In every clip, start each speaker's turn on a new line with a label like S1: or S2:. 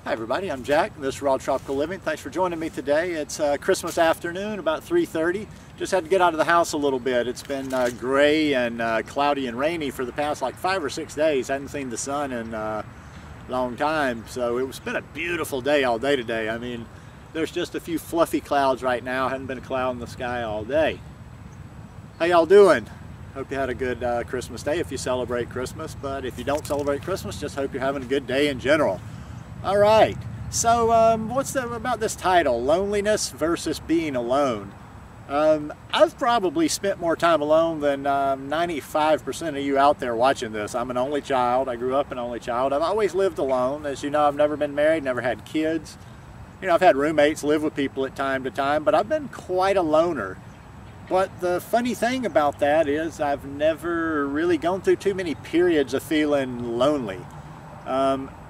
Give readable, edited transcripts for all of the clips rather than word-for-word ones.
S1: Hi everybody, I'm Jack. This is Raw Tropical Living. Thanks for joining me today. It's Christmas afternoon, about 3:30. Just had to get out of the house a little bit. It's been gray and cloudy and rainy for the past like 5 or 6 days. I hadn't seen the sun in a long time, so it's been a beautiful day all day today. I mean, there's just a few fluffy clouds right now. Hadn't been a cloud in the sky all day. How y'all doing? Hope you had a good Christmas day if you celebrate Christmas, but if you don't celebrate Christmas, just hope you're having a good day in general. All right, so what's about this title, loneliness versus being alone? I've probably spent more time alone than 95% of you out there watching this. I'm an only child. I grew up an only child. I've always lived alone. As you know, I've never been married, never had kids. You know, I've had roommates, live with people at time to time, but I've been quite a loner. But the funny thing about that is I've never really gone through too many periods of feeling lonely.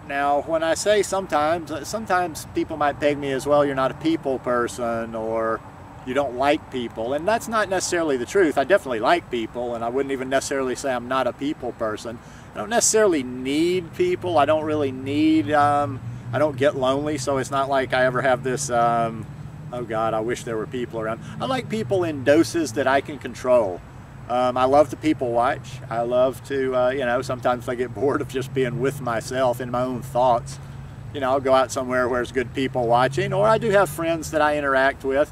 S1: Now, when I say sometimes people might peg me as, well, you're not a people person or you don't like people. And that's not necessarily the truth. I definitely like people, and I wouldn't even necessarily say I'm not a people person. I don't necessarily need people. I don't really need, I don't get lonely, so it's not like I ever have this, oh God, I wish there were people around. I like people in doses that I can control. I love to people watch. I love to, you know, sometimes I get bored of just being with myself in my own thoughts. You know, I'll go out somewhere where there's good people watching, or I do have friends that I interact with.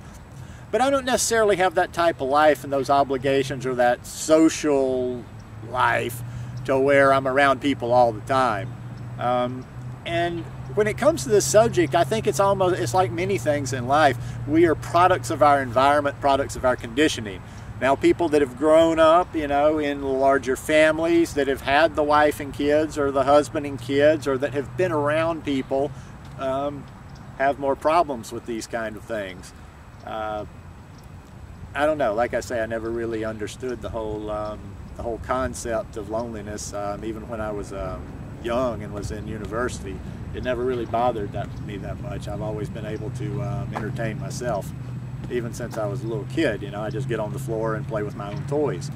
S1: But I don't necessarily have that type of life and those obligations or that social life to where I'm around people all the time. And when it comes to this subject, I think it's like many things in life. We are products of our environment, products of our conditioning. Now, people that have grown up, you know, in larger families, that have had the wife and kids or the husband and kids, or that have been around people, have more problems with these kind of things. I don't know. Like I say, I never really understood the whole concept of loneliness, even when I was young and was in university. It never really bothered me that much. I've always been able to entertain myself. Even since I was a little kid, you know, I just get on the floor and play with my own toys.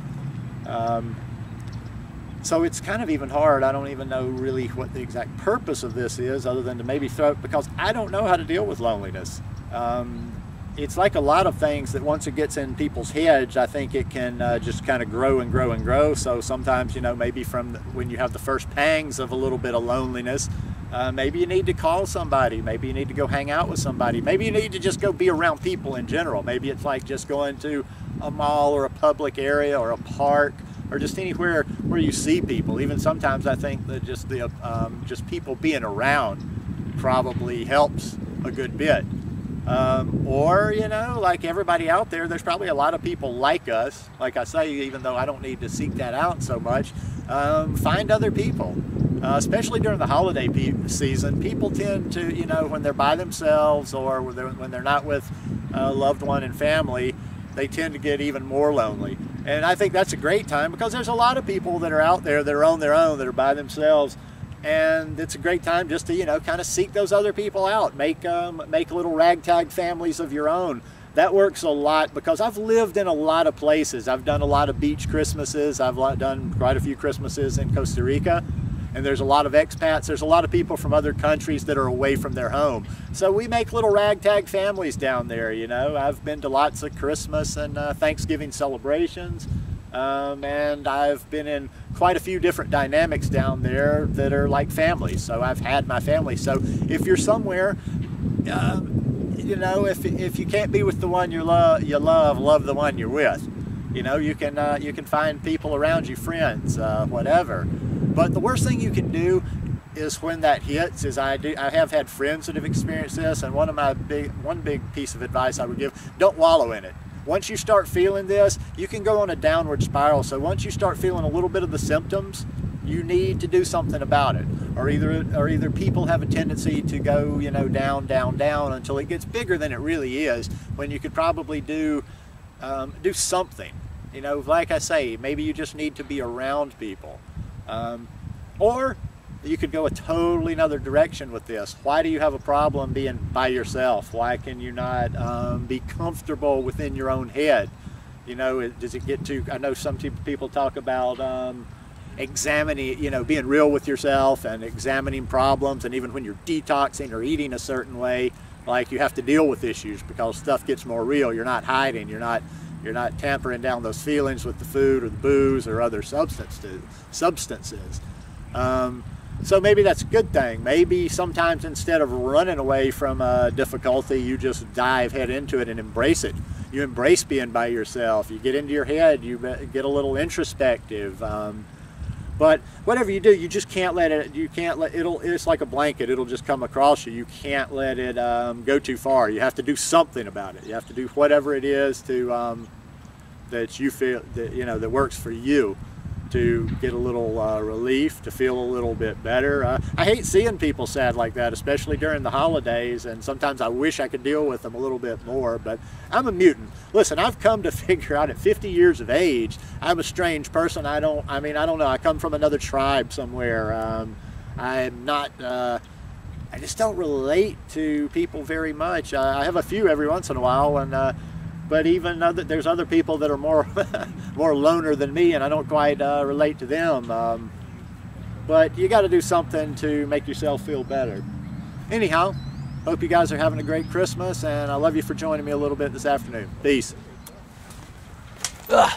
S1: So it's kind of even hard. I don't even know really what the exact purpose of this is, other than to maybe because I don't know how to deal with loneliness. It's like a lot of things that once it gets in people's heads, I think it can just kind of grow and grow and grow. So sometimes, you know, maybe when you have the first pangs of a little bit of loneliness, maybe you need to call somebody, maybe you need to go hang out with somebody, maybe you need to just go be around people in general. Maybe it's like just going to a mall or a public area or a park or just anywhere where you see people. Even sometimes I think that just people being around probably helps a good bit. Or, you know, like everybody out there, there's probably a lot of people like us. Like I say, even though I don't need to seek that out so much, find other people. Especially during the holiday season, people tend to, you know, when they're by themselves or when they're not with a loved one and family, they tend to get even more lonely. And I think that's a great time because there's a lot of people that are out there that are on their own, that are by themselves. And it's a great time just to, you know, kind of seek those other people out, make little ragtag families of your own. That works a lot because I've lived in a lot of places. I've done a lot of beach Christmases. I've done quite a few Christmases in Costa Rica. And there's a lot of expats. There's a lot of people from other countries that are away from their home. So we make little ragtag families down there, you know. I've been to lots of Christmas and Thanksgiving celebrations. And I've been in quite a few different dynamics down there that are like families. So I've had my family. So if you're somewhere, you know, if you can't be with the one you love the one you're with. You know, you can find people around you, friends, whatever. But the worst thing you can do is when that hits, I have had friends that have experienced this, and one big piece of advice I would give: don't wallow in it. Once you start feeling this, you can go on a downward spiral. So once you start feeling a little bit of the symptoms, you need to do something about it. Or either people have a tendency to go, you know, down, down, down until it gets bigger than it really is, when you could probably do something. You know, like I say, maybe you just need to be around people. Or you could go a totally another direction with this. Why do you have a problem being by yourself? Why can you not be comfortable within your own head? You know, does it get to, I know some people talk about examining, you know, being real with yourself and examining problems, and even when you're detoxing or eating a certain way, like, you have to deal with issues because stuff gets more real. You're not hiding, you're not tampering down those feelings with the food or the booze or other substances. So maybe that's a good thing. Maybe sometimes instead of running away from a difficulty, you just dive head into it and embrace it. You embrace being by yourself. You get into your head, you get a little introspective. But whatever you do, you just can't let it, it's like a blanket, it'll just come across you. You can't let it go too far. You have to do something about it. You have to do whatever it is to, that you feel, that, you know, that works for you, to get a little relief, to feel a little bit better. I hate seeing people sad like that, especially during the holidays, and sometimes I wish I could deal with them a little bit more, but I'm a mutant. Listen, I've come to figure out at 50 years of age, I'm a strange person. I don't know, I come from another tribe somewhere. I'm not, I just don't relate to people very much. I have a few every once in a while, and but even there's other people that are more more loner than me, and I don't quite relate to them. But you got to do something to make yourself feel better. Anyhow, hope you guys are having a great Christmas, and I love you for joining me a little bit this afternoon. Peace.
S2: Ugh.